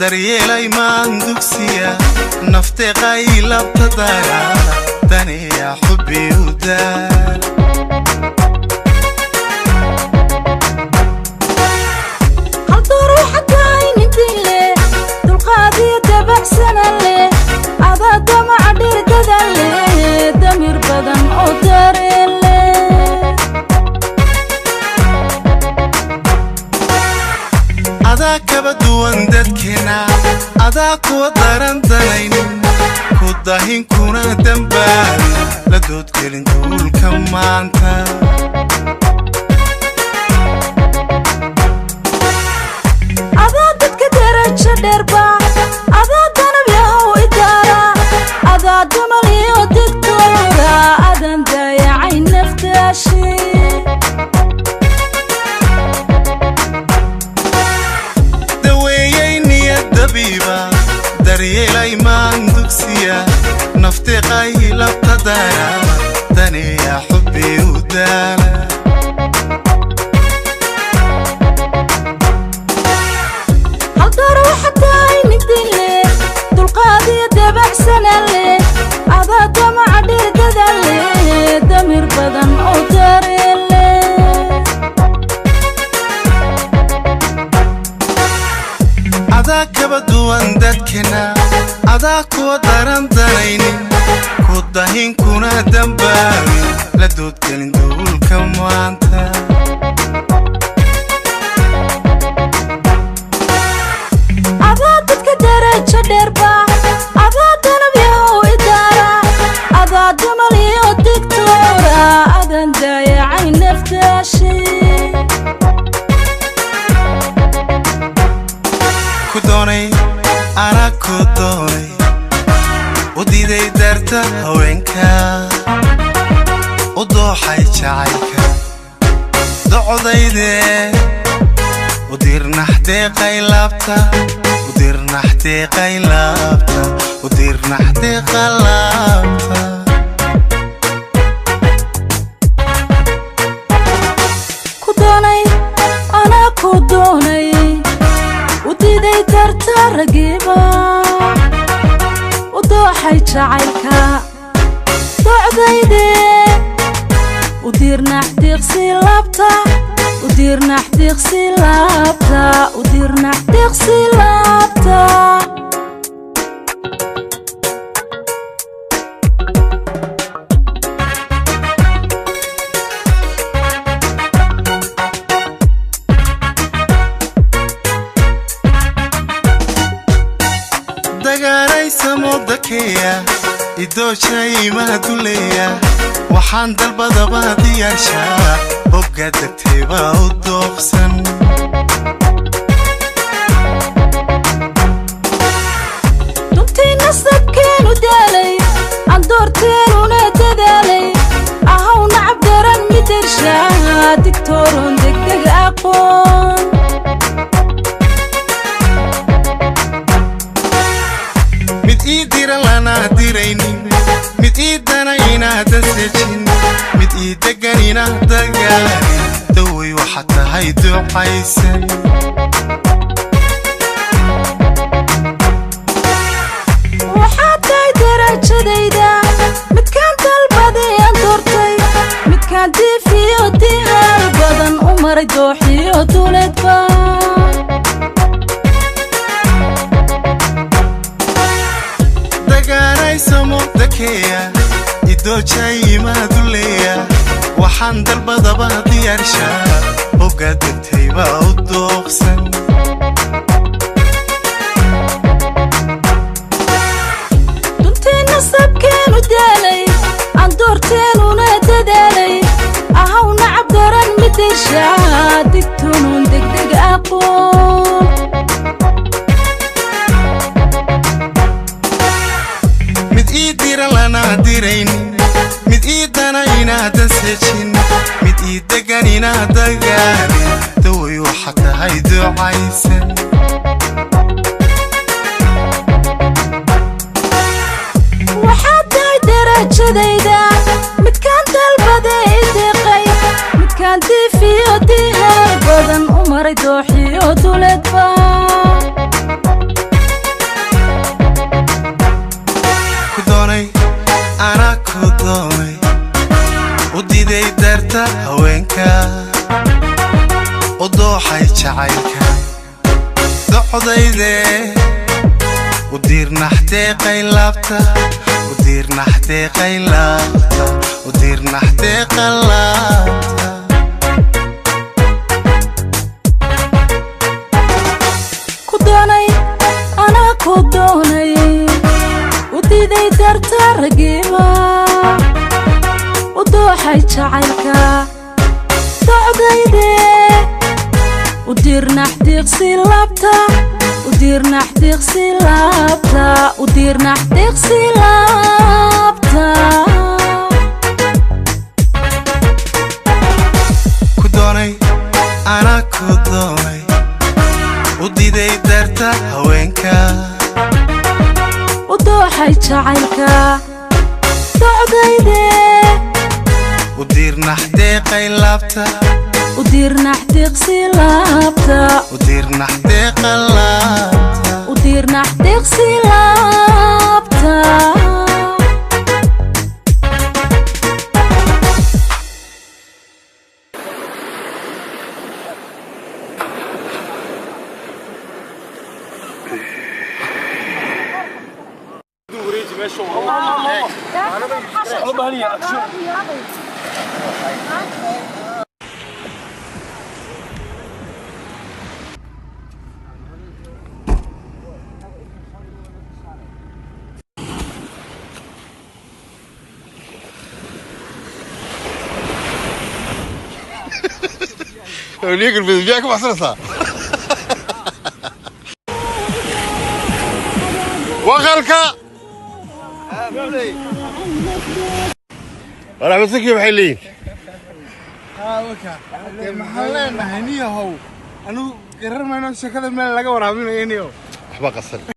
daryeelay maan dugsiya nafte qaylabta dagaala tani ya xubbi u daal haldo ruuxa taayni dille dulqaadiyo dabacsan le ada damac dhirgada le damir badan oo dareele ada kaba duwan dadkeena ada kuwa daran danaynin ku dahin kuna dambaan la dood gelin duulka maanta ada dadka daraja dheerba ada danab yahow idaara ada damal iyo digtoora adan daayacay naftaashi daryeelay maan dugsiya nafte qaylabta dagaala tani ya xubbi u daala haldo ruuxa taayni dille dulqaadiyo dabacsan le ada damac dhirgada le damir badan oo dareele ada kaba duwan dadkeena ada kuwa daran danaynin ku dahin kuna dambaan la dood gelin duulka maanta ada dadka daraja dheerba ada danab yahow idaara ada damal iyo digtoora adan daayacay naftaashi ku doonay ana ku doonay u diiday darta haweenka u dooxay jacaylka docodayde u dirnaxdee qaylabta u dirnaxdee qaylabta u dirnaxdee qalabta ku doonay ana ku doonay udiiday darta ragiba u dooxay jacaylka docdayde u dirnax diiqsi laabta u dirnax diiqsi laabta u dirnax diiqsi laabta dagaaraysa moodakeya idooshey mahduleya waxaan dalbadaba diyaashaa hogga degteeba u dooqsan duntii nasabkeenu daalay aan doorteenuna dadaalay ahaw nacab daran midarshaa digtooron degdeg aqoon mid ii dira lana diraynin mid ii dana inaadan sejin mid ii degan inaad dagaalin dawey waxa tahay ducaysan waxaad tahay darajadayda midkaan dalbaday aan doortay midkaan diifiyo dihaal badan u maray dooxiyo duleedba dagaaraysa moodakeya idooshey mahduleya waxaan dalbadaba diyaarshaa hogga degtayba u dooqsan duntii nasabkeenu daalay aan doorteenuna dadaalay ahaw nacab daran midarshaa digtoonun degdeg aqoon mid ii dira lana diraynin mid ii dana inaadan sejin mid ii degan inaad dagaalin dawey waxa tahay ducaysan waxaad tahay darajadayda midkaan dalbaday deeqay midkaan diifiyo dihaal badan u maray dooxiyo duleedba diiday darta haweenka udooxay jacaylka docdayde udiir naxdee qaylaabta udiir naxdee qaylaabta udiir naxdee qallaabta ku doonay anaa ku doonay udiiday darta ragiima udooxay jacaylka docdayde udiir naxdiiqsi laabta udiir naxdiiqsi laabta udiir naxdiiqsi laabta ku doonay anaa ku doonay udiiday darta haweenka udooxay jacaylka docdayde udiir naxdee qaylaabta udiir naxdiiqsi laabta udiir naxdee qallaabta udiir naxdiiqsi laabta وليك الفيديو جاك محصلتها وغلك ولا مسكي بحلين وكا محلنا هنيه هو أنا قرر ما نمشي كذا من اللقا ورامين هنيه أحبا قصر